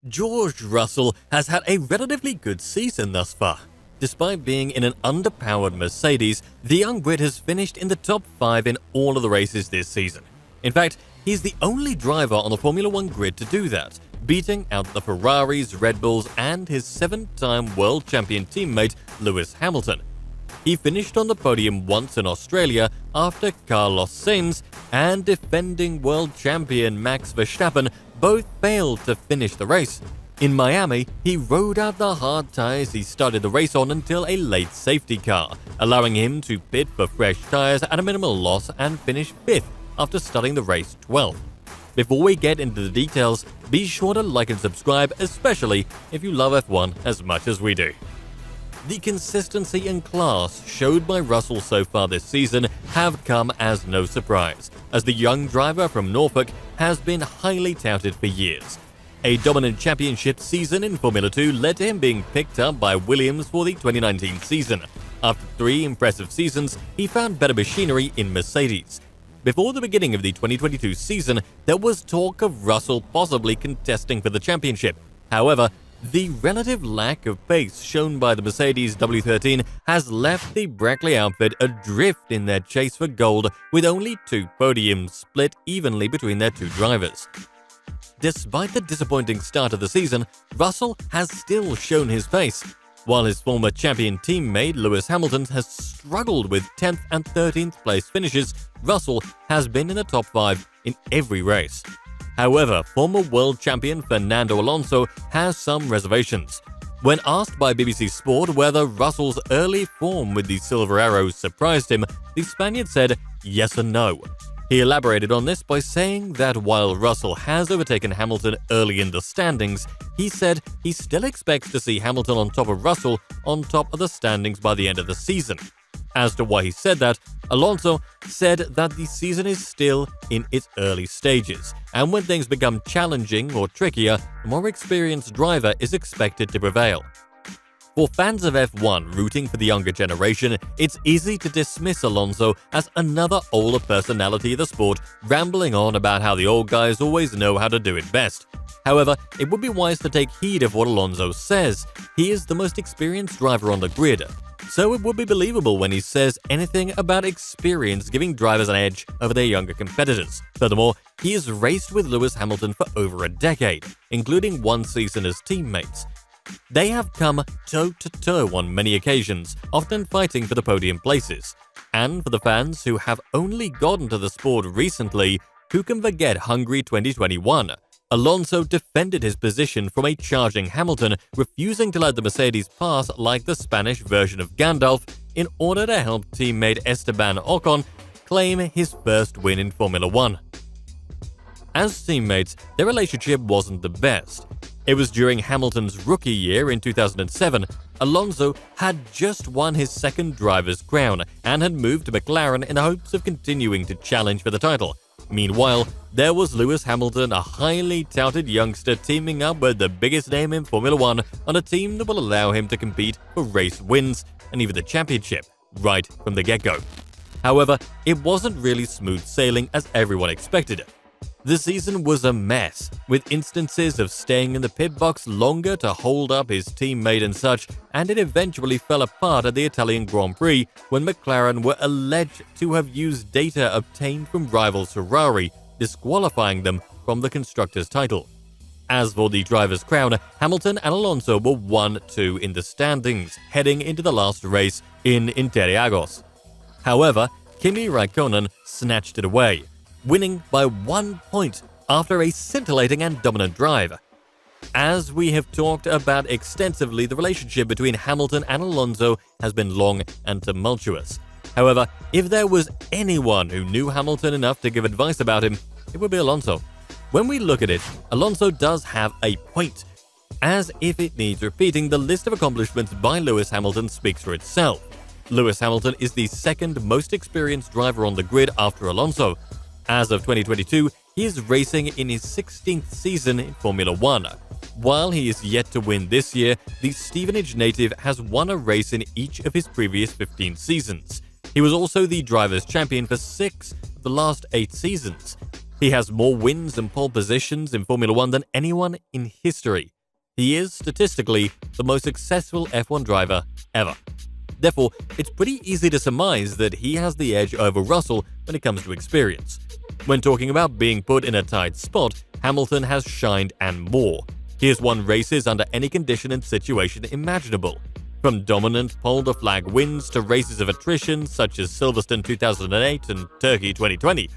George Russell has had a relatively good season thus far. Despite being in an underpowered Mercedes, the young Brit has finished in the top 5 in all of the races this season. In fact, he's the only driver on the Formula 1 grid to do that, beating out the Ferraris, Red Bulls, and his 7-time world champion teammate Lewis Hamilton. He finished on the podium once in Australia after Carlos Sainz and defending world champion Max Verstappen both failed to finish the race. In Miami, he rode out the hard tyres he started the race on until a late safety car, allowing him to pit for fresh tyres at a minimal loss and finish 5th after starting the race 12th. Before we get into the details, be sure to like and subscribe, especially if you love F1 as much as we do. The consistency and class showed by Russell so far this season have come as no surprise, as the young driver from Norfolk has been highly touted for years. A dominant championship season in Formula 2 led to him being picked up by Williams for the 2019 season. After 3 impressive seasons, he found better machinery in Mercedes. Before the beginning of the 2022 season, there was talk of Russell possibly contesting for the championship. However, the relative lack of pace shown by the Mercedes W13 has left the Brackley outfit adrift in their chase for gold, with only 2 podiums split evenly between their 2 drivers. Despite the disappointing start of the season, Russell has still shown his pace. While his former champion teammate Lewis Hamilton has struggled with 10th and 13th place finishes, Russell has been in the top 5 in every race. However, former world champion Fernando Alonso has some reservations. When asked by BBC Sport whether Russell's early form with the Silver Arrows surprised him, the Spaniard said yes and no. He elaborated on this by saying that while Russell has overtaken Hamilton early in the standings, he said he still expects to see Hamilton on top of Russell on top of the standings by the end of the season. As to why he said that, Alonso said that the season is still in its early stages, and when things become challenging or trickier, a more experienced driver is expected to prevail. For fans of F1 rooting for the younger generation, it's easy to dismiss Alonso as another older personality of the sport, rambling on about how the old guys always know how to do it best. However, it would be wise to take heed of what Alonso says. He is the most experienced driver on the grid, so it would be believable when he says anything about experience giving drivers an edge over their younger competitors. Furthermore, he has raced with Lewis Hamilton for over a decade, including 1 season as teammates. They have come toe-to-toe on many occasions, often fighting for the podium places. And for the fans who have only gotten to the sport recently, who can forget Hungary 2021? Alonso defended his position from a charging Hamilton, refusing to let the Mercedes pass like the Spanish version of Gandalf in order to help teammate Esteban Ocon claim his first win in Formula 1. As teammates, their relationship wasn't the best. It was during Hamilton's rookie year in 2007. Alonso had just won his 2nd driver's crown and had moved to McLaren in the hopes of continuing to challenge for the title. Meanwhile, there was Lewis Hamilton, a highly touted youngster teaming up with the biggest name in Formula 1 on a team that will allow him to compete for race wins and even the championship right from the get-go. However, it wasn't really smooth sailing as everyone expected. The season was a mess, with instances of staying in the pit box longer to hold up his teammate and such, and it eventually fell apart at the Italian Grand Prix when McLaren were alleged to have used data obtained from rivals Ferrari, disqualifying them from the constructors' title. As for the driver's crown, Hamilton and Alonso were 1-2 in the standings, heading into the last race in Interlagos. However, Kimi Raikkonen snatched it away, winning by 1 point after a scintillating and dominant drive. As we have talked about extensively, the relationship between Hamilton and Alonso has been long and tumultuous. However, if there was anyone who knew Hamilton enough to give advice about him, it would be Alonso. When we look at it, Alonso does have a point. As if it needs repeating, the list of accomplishments by Lewis Hamilton speaks for itself. Lewis Hamilton is the 2nd most experienced driver on the grid after Alonso. As of 2022, he is racing in his 16th season in Formula 1. While he is yet to win this year, the Stevenage native has won a race in each of his previous 15 seasons. He was also the drivers' champion for 6 of the last 8 seasons. He has more wins and pole positions in Formula One than anyone in history. He is, statistically, the most successful F1 driver ever. Therefore, it's pretty easy to surmise that he has the edge over Russell when it comes to experience. When talking about being put in a tight spot, Hamilton has shined and more. He has won races under any condition and situation imaginable. From dominant pole-to-flag wins to races of attrition such as Silverstone 2008 and Turkey 2020,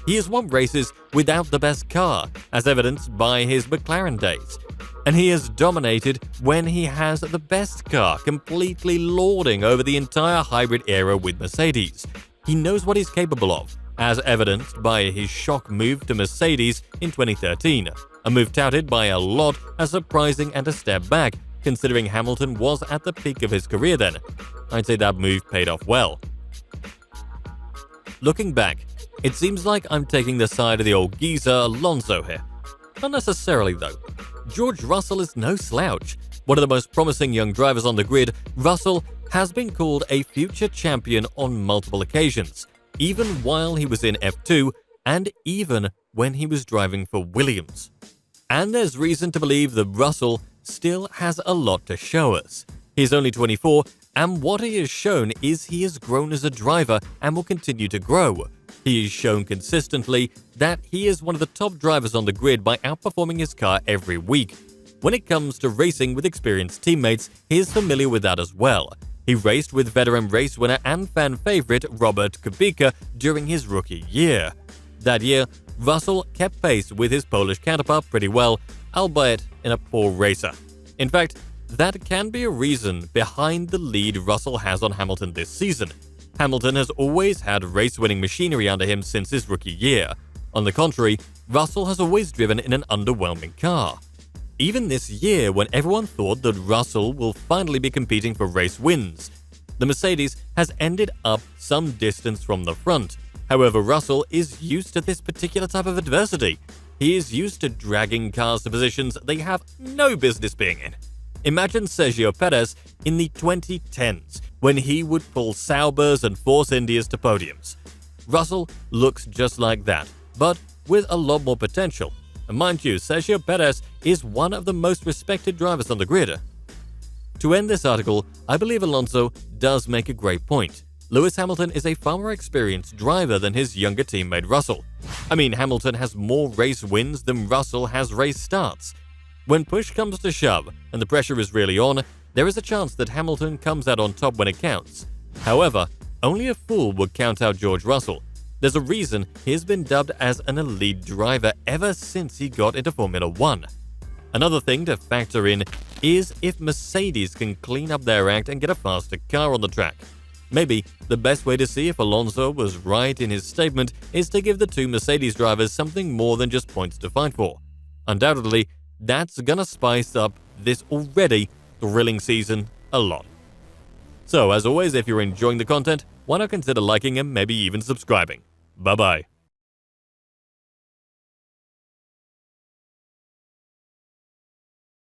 he has won races without the best car, as evidenced by his McLaren days. And he has dominated when he has the best car, completely lording over the entire hybrid era with Mercedes. He knows what he's capable of, as evidenced by his shock move to Mercedes in 2013, a move touted by a lot as surprising and a step back, considering Hamilton was at the peak of his career then. I'd say that move paid off well. Looking back, it seems like I'm taking the side of the old geezer Alonso here. Not necessarily though. George Russell is no slouch. One of the most promising young drivers on the grid, Russell has been called a future champion on multiple occasions, even while he was in F2 and even when he was driving for Williams. And there's reason to believe that Russell still has a lot to show us. He's only 24, and what he has shown is he has grown as a driver and will continue to grow. He has shown consistently that he is one of the top drivers on the grid by outperforming his car every week. When it comes to racing with experienced teammates, he is familiar with that as well. He raced with veteran race winner and fan favorite Robert Kubica during his rookie year. That year, Russell kept pace with his Polish counterpart pretty well, albeit in a poor racer. In fact, that can be a reason behind the lead Russell has on Hamilton this season. Hamilton has always had race-winning machinery under him since his rookie year. On the contrary, Russell has always driven in an underwhelming car. Even this year, when everyone thought that Russell will finally be competing for race wins, the Mercedes has ended up some distance from the front. However, Russell is used to this particular type of adversity. He is used to dragging cars to positions they have no business being in. Imagine Sergio Perez in the 2010s, when he would pull Saubers and Force Indias to podiums. Russell looks just like that, but with a lot more potential. And mind you, Sergio Perez is one of the most respected drivers on the grid. To end this article, I believe Alonso does make a great point. Lewis Hamilton is a far more experienced driver than his younger teammate Russell. I mean, Hamilton has more race wins than Russell has race starts. When push comes to shove and the pressure is really on, there is a chance that Hamilton comes out on top when it counts. However, only a fool would count out George Russell. There's a reason he's been dubbed as an elite driver ever since he got into Formula One. Another thing to factor in is if Mercedes can clean up their act and get a faster car on the track. Maybe the best way to see if Alonso was right in his statement is to give the two Mercedes drivers something more than just points to fight for. Undoubtedly, that's gonna spice up this already thrilling season a lot. So, as always, if you're enjoying the content, why not consider liking and maybe even subscribing. Bye-bye.